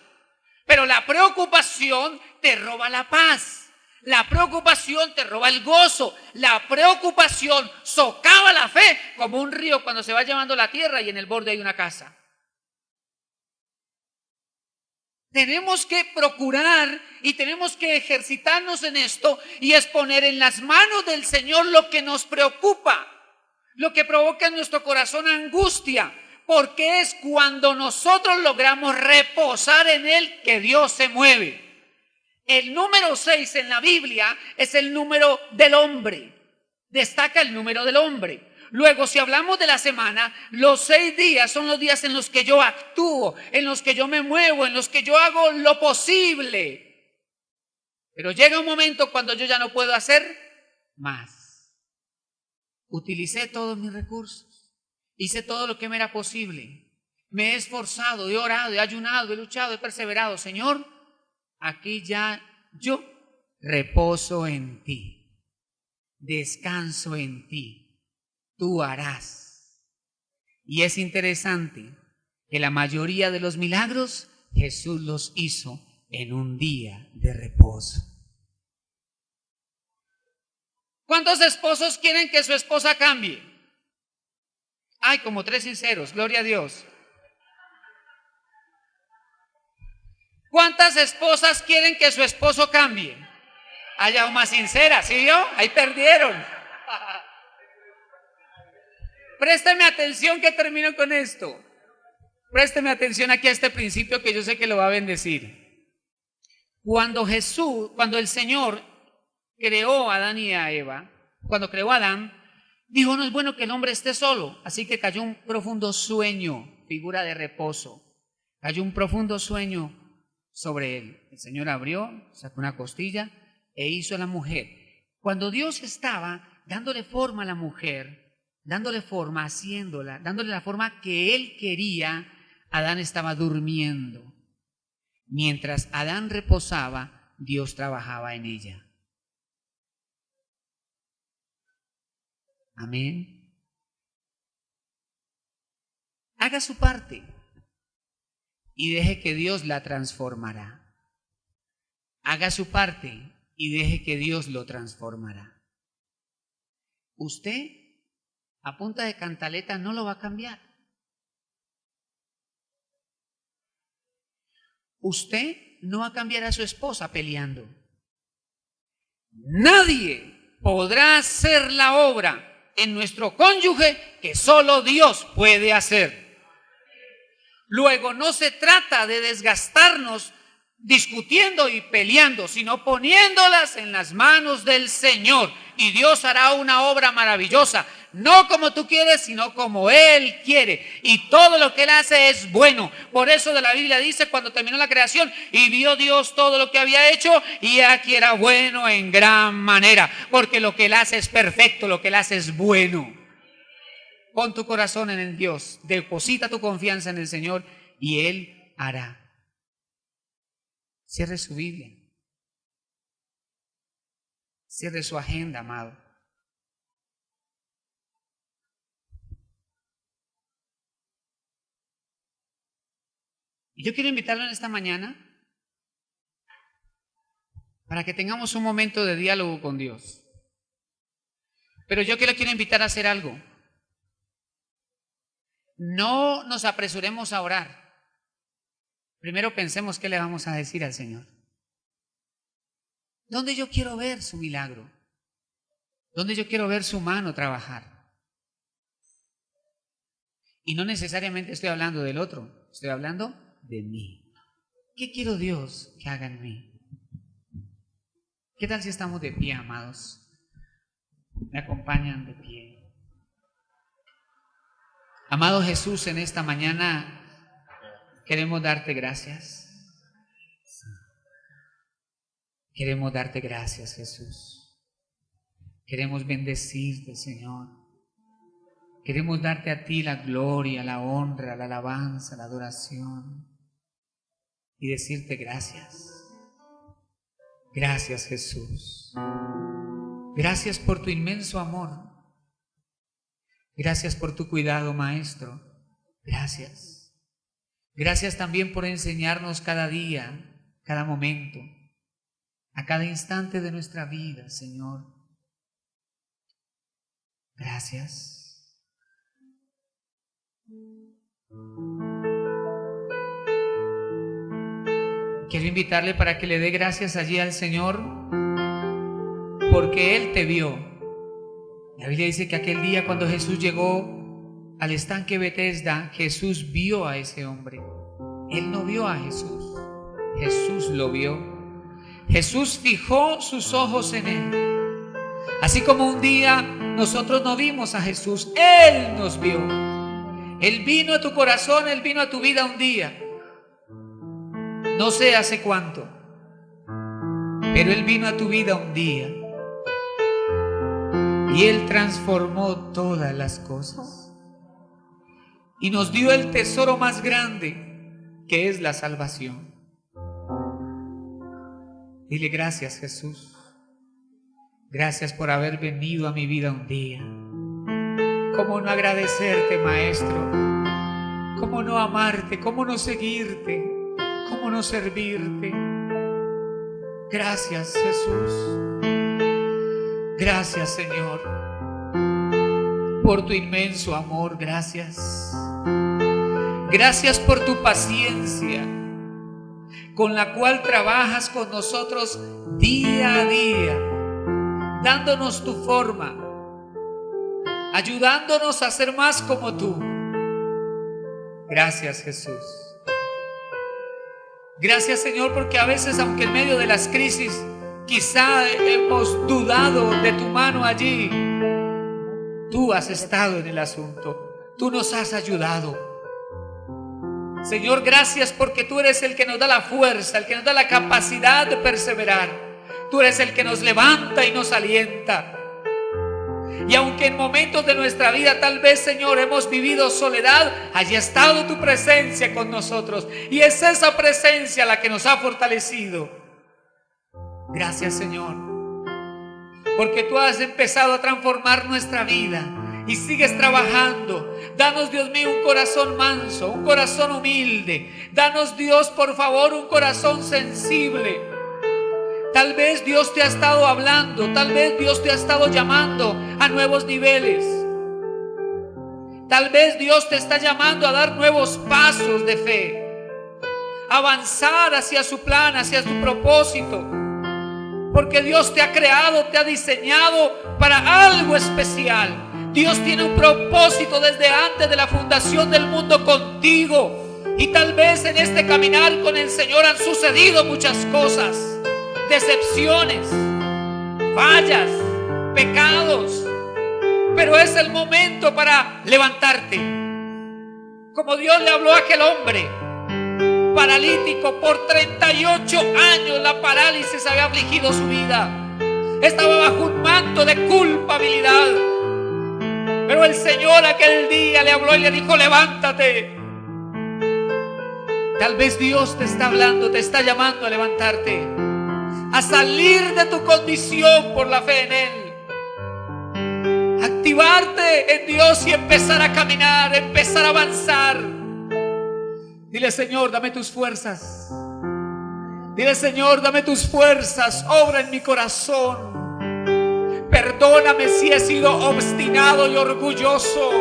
Pero la preocupación te roba la paz. La preocupación te roba el gozo. La preocupación socava la fe como un río cuando se va llevando la tierra y en el borde hay una casa. Tenemos que procurar y tenemos que ejercitarnos en esto y es poner en las manos del Señor lo que nos preocupa. lo que provoca en nuestro corazón angustia, porque es cuando nosotros logramos reposar en Él que Dios se mueve. El número 6 en la Biblia es el número del hombre. Destaca el número del hombre. Luego, si hablamos de la semana, los 6 días son los días en los que yo actúo, en los que yo me muevo, en los que yo hago lo posible. Pero llega un momento cuando yo ya no puedo hacer más. Utilicé todos mis recursos, hice todo lo que me era posible. Me he esforzado, he orado, he ayunado, he luchado, he perseverado. Señor, aquí ya yo reposo en ti, descanso en ti, tú harás. Y es interesante que la mayoría de los milagros Jesús los hizo en un día de reposo. ¿Cuántos esposos quieren que su esposa cambie? Hay como 3 sinceros, gloria a Dios. ¿Cuántas esposas quieren que su esposo cambie? Hay aún más sinceras, ¿sí vio? Ahí perdieron. Présteme atención que termino con esto. Présteme atención aquí a este principio que yo sé que lo va a bendecir. Cuando el Señor creó a Adán y a Eva, cuando creó a Adán, dijo: no es bueno que el hombre esté solo. Así que cayó un profundo sueño, figura de reposo. Cayó un profundo sueño sobre él. El Señor abrió, sacó una costilla e hizo a la mujer. Cuando Dios estaba dándole forma a la mujer, dándole forma, haciéndola, dándole la forma que Él quería, Adán estaba durmiendo. Mientras Adán reposaba, Dios trabajaba en ella. Amén. Haga su parte y deje que Dios la transformará. Haga su parte y deje que Dios lo transformará. Usted, a punta de cantaleta, no lo va a cambiar. Usted no va a cambiar a su esposa peleando. Nadie podrá hacer la obra en nuestro cónyuge que solo Dios puede hacer. Luego, no se trata de desgastarnos discutiendo y peleando, sino poniéndolas en las manos del Señor. Y Dios hará una obra maravillosa, no como tú quieres, sino como Él quiere. Y todo lo que Él hace es bueno. Por eso de la Biblia dice, cuando terminó la creación, y vio Dios todo lo que había hecho, y aquí era bueno en gran manera. Porque lo que Él hace es perfecto, lo que Él hace es bueno. Pon tu corazón en el Dios, deposita tu confianza en el Señor y Él hará. Cierre su Biblia. Cierre su agenda, amado. Y yo quiero invitarlo en esta mañana para que tengamos un momento de diálogo con Dios. Pero yo quiero invitar a hacer algo. No nos apresuremos a orar. Primero pensemos qué le vamos a decir al Señor. ¿Dónde yo quiero ver su milagro? ¿Dónde yo quiero ver su mano trabajar? Y no necesariamente estoy hablando del otro, estoy hablando de mí. ¿Qué quiero Dios que haga en mí? ¿Qué tal si estamos de pie, amados? Me acompañan de pie. Amado Jesús, en esta mañana queremos darte gracias. Queremos darte gracias, Jesús. Queremos bendecirte, Señor. Queremos darte a ti la gloria, la honra, la alabanza, la adoración. Y decirte gracias. Gracias, Jesús. Gracias por tu inmenso amor. Gracias por tu cuidado, Maestro. Gracias. Gracias también por enseñarnos cada día, cada momento, a cada instante de nuestra vida, Señor. Gracias. Quiero invitarle para que le dé gracias allí al Señor, porque Él te vio La Biblia dice que aquel día cuando Jesús llegó al estanque Betesda, Jesús vio a ese hombre. Él no vio a Jesús, Jesús lo vio. Jesús fijó sus ojos en él. Así como un día nosotros no vimos a Jesús, Él nos vio. Él vino a tu corazón, Él vino a tu vida un día. No sé hace cuánto, pero Él vino a tu vida un día. Y Él transformó todas las cosas. Y nos dio el tesoro más grande, que es la salvación. Dile gracias, Jesús. Gracias por haber venido a mi vida un día. ¿Cómo no agradecerte, Maestro? ¿Cómo no amarte? ¿Cómo no seguirte? ¿Cómo no servirte? Gracias, Jesús. Gracias, Señor, por tu inmenso amor. Gracias. Gracias por tu paciencia con la cual trabajas con nosotros día a día, dándonos tu forma, ayudándonos a ser más como tú. Gracias, Jesús. Gracias, Señor, porque a veces, aunque en medio de las crisis quizá hemos dudado de tu mano allí, tú has estado en el asunto, tú nos has ayudado. Señor, gracias porque tú eres el que nos da la fuerza, el que nos da la capacidad de perseverar. Tú eres el que nos levanta y nos alienta. Y aunque en momentos de nuestra vida tal vez, Señor, hemos vivido soledad, haya estado tu presencia con nosotros. Y es esa presencia la que nos ha fortalecido. Gracias, Señor, porque tú has empezado a transformar nuestra vida y sigues trabajando. Danos, Dios mío, un corazón manso, un corazón humilde. Danos, Dios, por favor, un corazón sensible. Tal vez Dios te ha estado hablando, tal vez Dios te ha estado llamando a nuevos niveles. Tal vez Dios te está llamando a dar nuevos pasos de fe, avanzar hacia su plan, hacia su propósito. Porque Dios te ha creado, te ha diseñado para algo especial. Dios tiene un propósito desde antes de la fundación del mundo contigo. Y tal vez en este caminar con el Señor han sucedido muchas cosas, decepciones, fallas, pecados. Pero es el momento para levantarte. Como Dios le habló a aquel hombre paralítico, por 38 años la parálisis había afligido su vida. Estaba bajo un manto de culpabilidad. Pero el Señor aquel día le habló y le dijo: levántate. Tal vez Dios te está hablando, te está llamando a levantarte, a salir de tu condición por la fe en Él, activarte en Dios y empezar a caminar, empezar a avanzar. Dile: Señor, dame tus fuerzas. Dile: Señor, dame tus fuerzas, obra en mi corazón. Perdóname si he sido obstinado y orgulloso.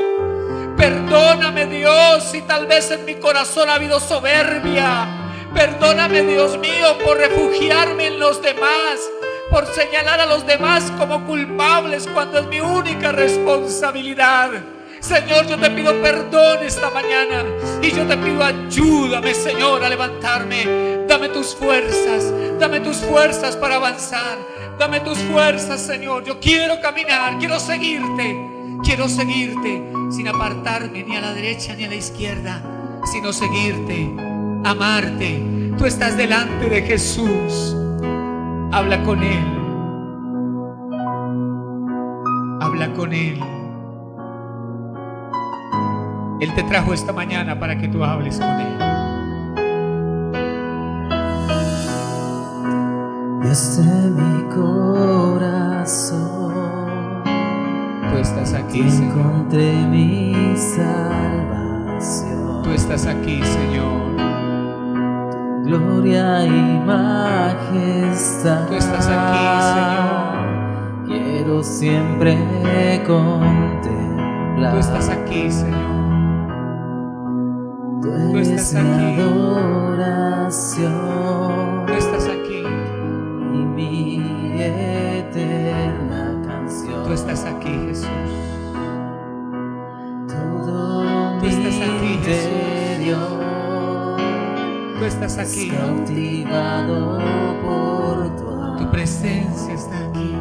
Perdóname, Dios, si tal vez en mi corazón ha habido soberbia. Perdóname, Dios mío, por refugiarme en los demás, por señalar a los demás como culpables cuando es mi única responsabilidad. Señor, yo te pido perdón esta mañana y yo te pido ayúdame, Señor, a levantarme. Dame tus fuerzas para avanzar. Dame tus fuerzas, Señor. Yo quiero caminar, quiero seguirte sin apartarme ni a la derecha ni a la izquierda, sino seguirte, amarte. Tú estás delante de Jesús. Habla con Él. Habla con Él. Él te trajo esta mañana para que tú hables con Él. Desde mi corazón tú estás aquí, encontré Señor. mi salvación. Tú estás aquí, Señor. Gloria y majestad. Tú estás aquí, Señor. Quiero siempre contemplar. Tú estás aquí, Señor. Tú estás eres mi aquí. adoración. Tú estás aquí. Y mi eterna canción. Tú estás aquí, Jesús. Todo Tú estás aquí, Jesús. interior Tú estás aquí. cautivado por tu amor. Tu presencia está aquí.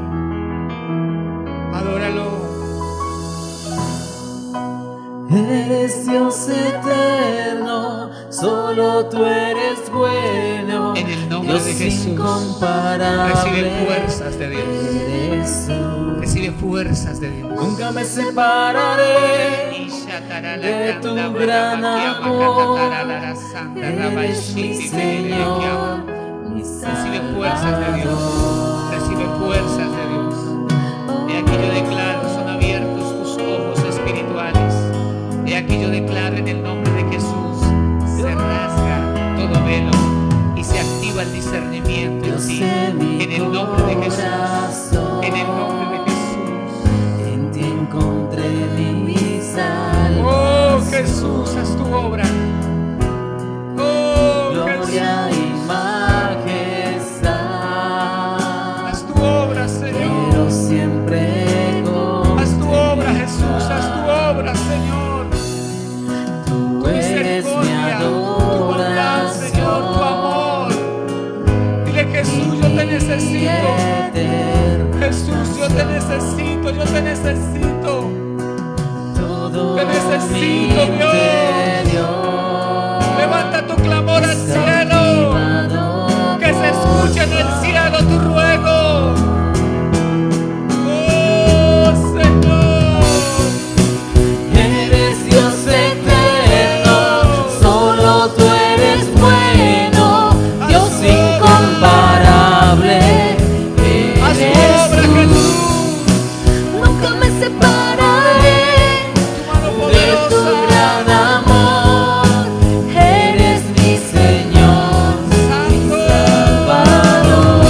Adóralo. Eres Dios eterno, solo tú eres bueno. En el nombre Dios de Jesús, incomparable. recibe fuerzas de Dios. Eres tú. Recibe fuerzas de Dios. Nunca me separaré de tu gran amor. Eres mi Señor, mi Recibe fuerzas de Dios. Salvador. Recibe fuerzas de Dios. Y aquí yo declaro, son abiertos tus ojos espirituales. Y aquí yo declaro en el nombre de Jesús, se rasga todo velo y se activa el discernimiento en ti. En el nombre de Jesús. En el nombre de Jesús. En ti encontré mi salvación. Oh, Jesús, haz tu obra. Oh, Gloria Jesús, y majestad. haz tu obra, Señor. Pero siempre con Haz tu obra, Jesús, haz tu obra, Señor. tú Tu eres mi misericordia, tu bondad, Señor, tu amor. Dile, Jesús, yo te necesito. Jesús, yo te necesito, yo te necesito. Todo Te necesito, mi Dios. interior Levanta tu clamor al cielo. cautivado Que se escuche en el cielo tu ruego. Oh, Señor. Eres Dios eterno, solo tú eres bueno, Dios incomparable. Haz tu Eres obra, tú. Jesús. Nunca me separaré Tu mano de tu poderosa. gran amor. Eres mi Señor, mi Salvador.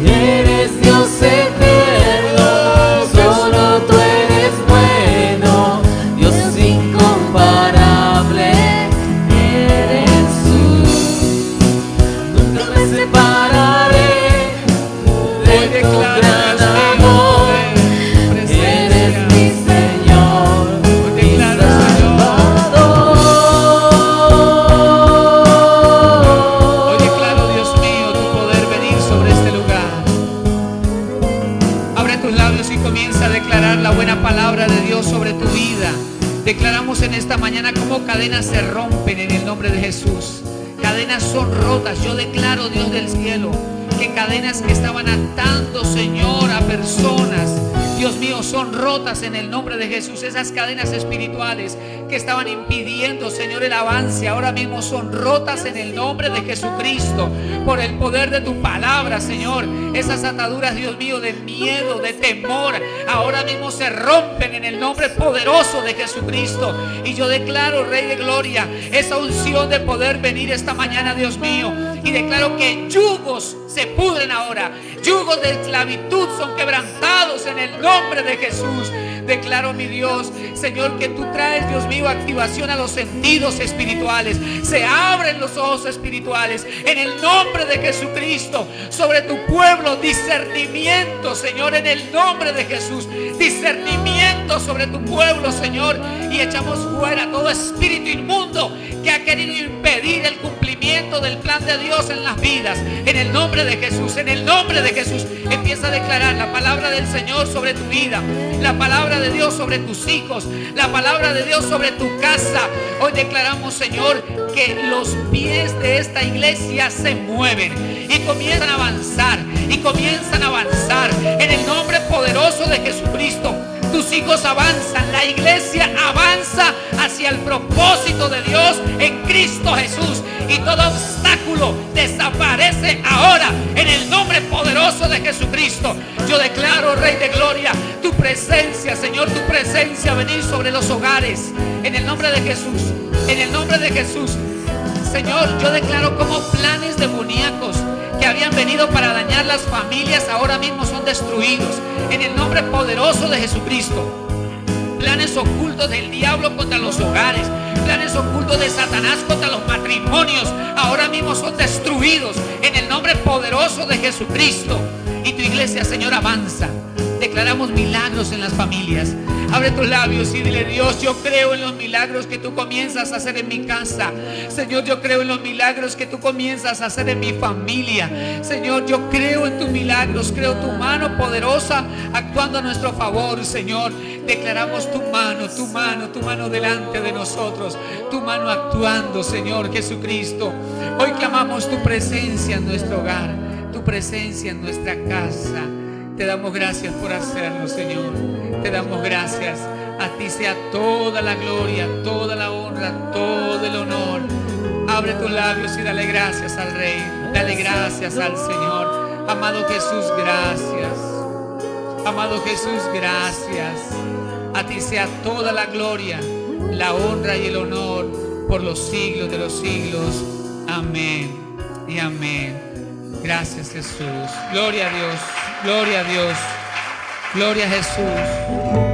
Eres Dios eterno, solo tú eres bueno, Dios incomparable. Eres tú. Nunca me separaré de Hoy tu declaro, gran Dios mío, amor. tu presencia. Eres mi Señor, Hoy mi declaro, Salvador. Hoy declaro, Dios mío, tu poder venir sobre este lugar. Abre tus labios y comienza a declarar la buena palabra de Dios sobre tu vida. Declaramos en esta mañana cómo cadenas se rompen en el nombre de Jesús. Cadenas son rotas. Yo declaro, Dios del cielo, que cadenas que estaban atando, Señor, a personas, Dios mío, son rotas en el nombre de Jesús. Esas cadenas espirituales que estaban impidiendo, Señor, el avance, ahora mismo son rotas en el nombre de Jesucristo, por el poder de tu palabra, Señor. Esas ataduras, Dios mío, de miedo, de temor, ahora mismo se rompen en el nombre poderoso de Jesucristo. Y yo declaro, Rey de Gloria, esa unción de poder venir esta mañana, Dios mío, y declaro que yugos se pudren ahora, yugos de esclavitud son quebrantados en el nombre de Jesús. Declaro, mi Dios, Señor, que tú traes, Dios mío, activación a los sentidos espirituales. Se abren los ojos espirituales en el nombre de Jesucristo sobre tu pueblo. Discernimiento, Señor, en el nombre de Jesús. Discernimiento sobre tu pueblo, Señor. Y echamos fuera todo espíritu inmundo que ha querido impedir el cumplimiento del plan de Dios en las vidas. En el nombre de Jesús, en el nombre de Jesús, empieza a declarar la palabra del Señor sobre tu vida, la palabra de Dios sobre tus hijos, la palabra de Dios sobre tu casa. Hoy declaramos, Señor, que los pies de esta iglesia se mueven y comienzan a avanzar, y comienzan a avanzar en el nombre poderoso de Jesucristo. Tus hijos avanzan, la iglesia avanza hacia el propósito de Dios en Cristo Jesús, y todo obstáculo desaparece ahora en el nombre poderoso de Jesucristo. Yo declaro, Rey de Gloria, tu presencia, Señor, tu presencia venir sobre los hogares en el nombre de Jesús, en el nombre de Jesús. Señor, yo declaro como planes demoníacos que habían venido para dañar las familias ahora mismo son destruidos en el nombre poderoso de Jesucristo. Planes ocultos del diablo contra los hogares, planes ocultos de Satanás contra los matrimonios, ahora mismo son destruidos en el nombre poderoso de Jesucristo. Y tu iglesia, Señor, avanza, Declaramos milagros en las familias. Abre tus labios y dile: Dios, yo creo en los milagros que tú comienzas a hacer en mi casa. Señor, yo creo en los milagros que tú comienzas a hacer en mi familia. Señor, yo creo en tus milagros. Creo tu mano poderosa actuando a nuestro favor. Señor, declaramos tu mano delante de nosotros. Tu mano actuando, Señor Jesucristo. Hoy clamamos tu presencia en nuestro hogar, tu presencia en nuestra casa. Te damos gracias por hacerlo, Señor. Te damos gracias. A ti sea toda la gloria, toda la honra, todo el honor. Abre tus labios y dale gracias al Rey. Dale gracias al Señor. Amado Jesús, gracias. Amado Jesús, gracias. A ti sea toda la gloria, la honra y el honor por los siglos de los siglos. Amén y amén. Gracias, Jesús. Gloria a Dios. Gloria a Dios. Gloria a Jesús.